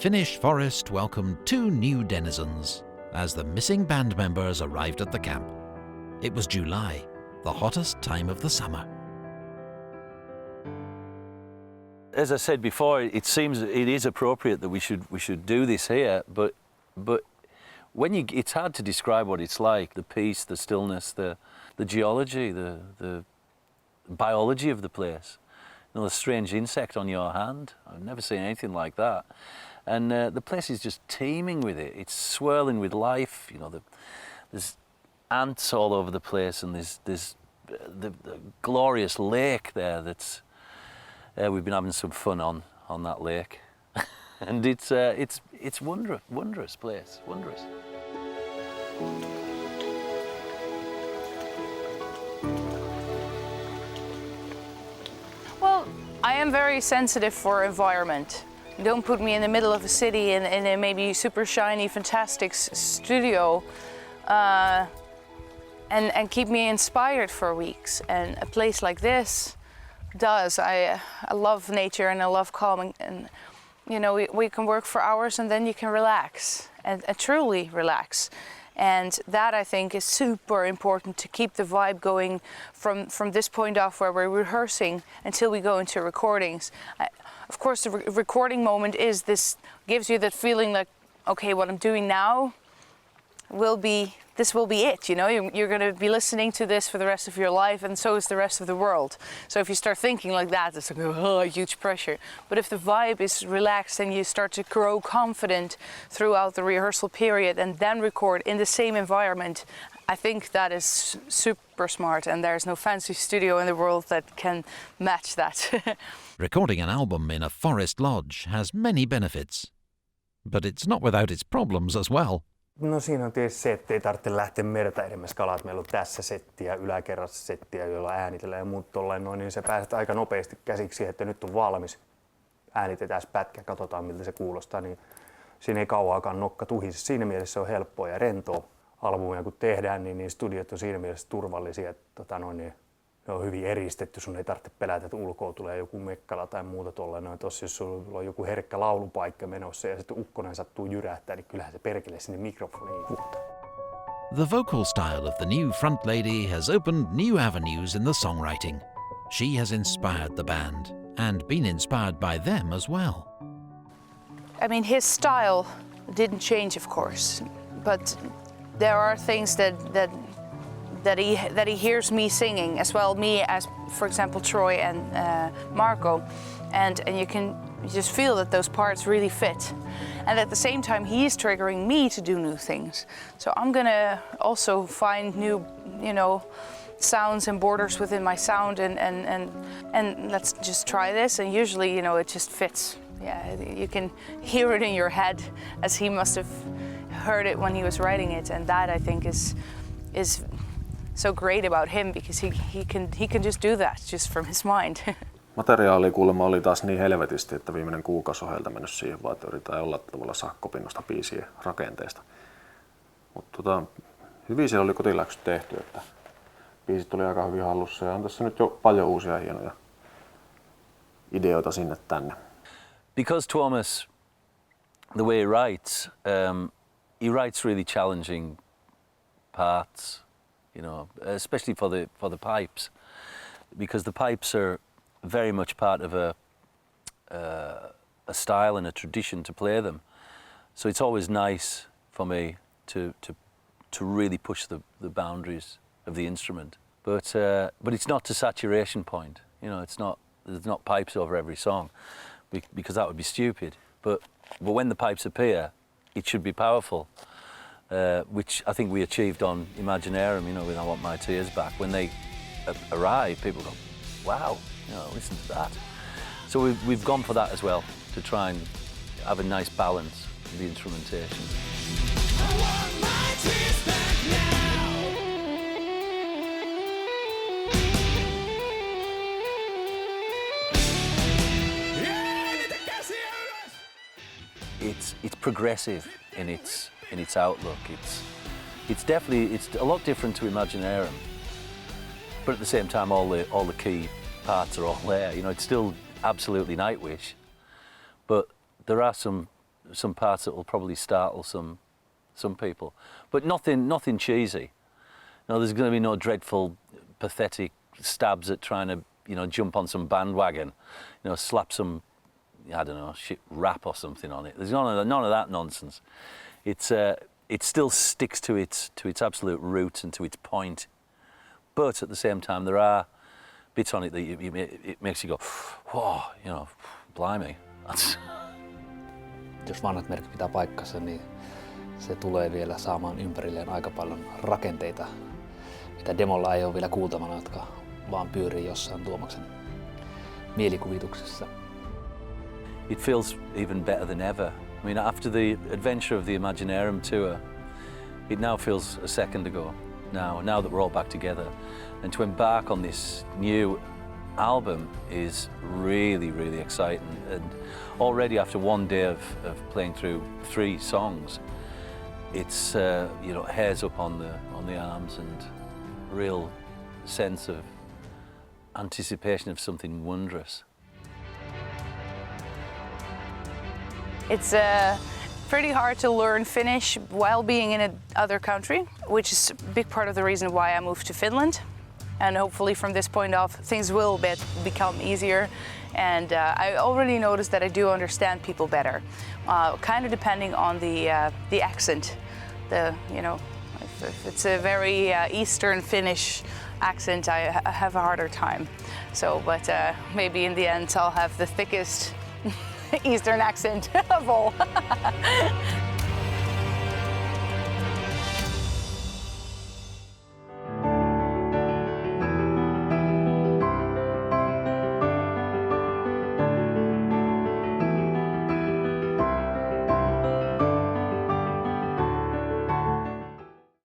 Finnish forest welcomed 2 new denizens as the missing band members arrived at the camp. It was July, the hottest time of the summer. As I said before, it seems it is appropriate that we should do this here, but it's hard to describe what it's like, the peace, the stillness, the geology, the biology of the place. You know, the strange insect on your hand. I've never seen anything like that. And the place is just teeming with it. It's swirling with life. You know, there's ants all over the place, and there's the glorious lake there. That's we've been having some fun on that lake, and it's wondrous place, wondrous. Well, I am very sensitive for environment. Don't put me in the middle of a city in a maybe super shiny, fantastic studio, and keep me inspired for weeks. And a place like this does. I love nature and I love calm, and you know, we can work for hours and then you can relax and truly relax. And that, I think, is super important to keep the vibe going from this point off where we're rehearsing until we go into recordings. Of course, the recording moment gives you that feeling like, okay, what I'm doing now will be it, you know, you're going to be listening to this for the rest of your life, and so is the rest of the world. So if you start thinking like that, it's like huge pressure. But if the vibe is relaxed and you start to grow confident throughout the rehearsal period and then record in the same environment, I think that is super smart, and there's no fancy studio in the world that can match that. Recording an album in a forest lodge has many benefits, but it's not without its problems as well. No siinä on tietysti se, ettei tarvitse lähteä merta edemmäs kalaa, että meillä on tässä settiä, yläkerrassa settiä, joilla äänitellään ja muut tolleen noin, niin se pääset aika nopeasti käsiksi siihen, että nyt on valmis. Äänitetään pätkä, katsotaan miltä se kuulostaa, niin siinä ei kauaakaan nokka tuhise. Siinä mielessä se on helppoa ja rentoa albumia kun tehdään, niin studiot on siinä mielessä turvallisia, että ne on hyvin eristetty, sun ei tarvitse pelätä, että ulkoa tulee joku mekkala tai muuta tolleen noin. Tossa jos sulla on joku herkkä laulupaikka menossa ja sitten ukkonen sattuu jyrähtää, niin kyllähän se perkele sinne mikrofoniin huutaa. The vocal style of the new front lady has opened new avenues in the songwriting. She has inspired the band and been inspired by them as well. I mean, his style didn't change, of course, but there are things that he hears me singing as well, me as, for example, Troy and Marco, and you can just feel that those parts really fit. And at the same time, he's triggering me to do new things. So I'm gonna also find new, you know, sounds and borders within my sound, and let's just try this. And usually, you know, it just fits. Yeah, you can hear it in your head, as he must have heard it when he was writing it, and that, I think, is so great about him, because he can just do that just from his mind. Materiaali kuulemma oli taas niin helvetisti, että viimeinen kuukausi on heiltä mennyt siihen vaan, että yritetään jollain tavalla sakkopinnosta biisien rakenteesta. Mutta hyvin siellä oli kotiläksyt tehty, että biisit oli aika hyvin hallussa ja on tässä nyt jo paljon uusia hienoja ideoita sinne tänne. Because Tuomas, the way he writes really challenging parts, you know, especially for the pipes, because the pipes are very much part of a style and a tradition to play them. So it's always nice for me to really push the boundaries of the instrument. But it's not to saturation point. You know, there's not pipes over every song, because that would be stupid. But when the pipes appear, it should be powerful. Which I think we achieved on Imaginarium, you know, with I Want My Tears Back. When they arrive, people go, wow, you know, listen to that. So we've gone for that as well, to try and have a nice balance in the instrumentation. I want my tears back now. It's progressive in its outlook. It's a lot different to Imaginarium, but at the same time, all the key parts are all there. You know, it's still absolutely Nightwish, but there are some some parts that will probably startle some people, but nothing cheesy. No, there's going to be no dreadful, pathetic stabs at trying to, you know, jump on some bandwagon, you know, slap some, I don't know, shit rap or something on it. There's none of that nonsense. It still sticks to its absolute root and to its point, but at the same time there are bits on it that it makes you go, whoa, you know, blimey. That's... Jos vanhat merkit pitää paikkansa, niin se tulee vielä saamaan ympärilleen aika paljon rakenteita, mitä demolla ei ole vielä kuultavana, jotka vaan pyörii jossain Tuomaksen mielikuvituksessa. It feels even better than ever. I mean, after the adventure of the Imaginarium tour, it now feels a second ago. Now that we're all back together, and to embark on this new album is really, really exciting. And already after one day of playing through 3 songs, it's you know, hairs up on the arms and a real sense of anticipation of something wondrous. It's pretty hard to learn Finnish while being in another country, which is a big part of the reason why I moved to Finland. And hopefully from this point off, things will become easier. And I already noticed that I do understand people better, kind of depending on the accent. You know, if it's a very Eastern Finnish accent, I have a harder time. So, but maybe in the end, I'll have the thickest Eastern accent of all.